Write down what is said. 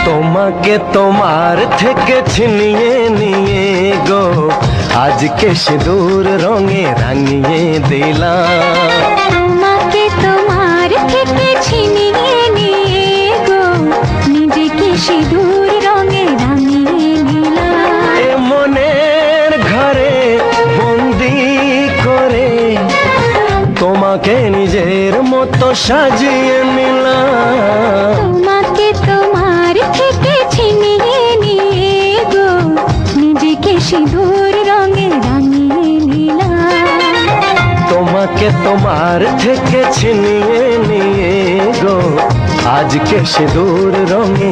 তোমাকে তোমার থেকে ছিনিয়ে নিয়ে গো আজকে সিঁদুর রঙে রাঙিয়ে দিলাম। তোমাকে তোমার থেকে ছিনিয়ে নিয়ে গো নিজেকে সিঁদুর রঙে রাঙিয়ে নিলাম। এ মনের ঘরে বন্দি করে তোমাকে নিজের মতো সাজিয়ে নিলাম। তোমাকে তোমার থেকে ছিনিয়ে নিয়ে গো নিজেকে সিঁদুর রঙে রাঙিয়ে নিলাম। তোমাকে তোমার থেকে ছিনিয়ে নিয়ে গো আজকে সিঁদুর রঙে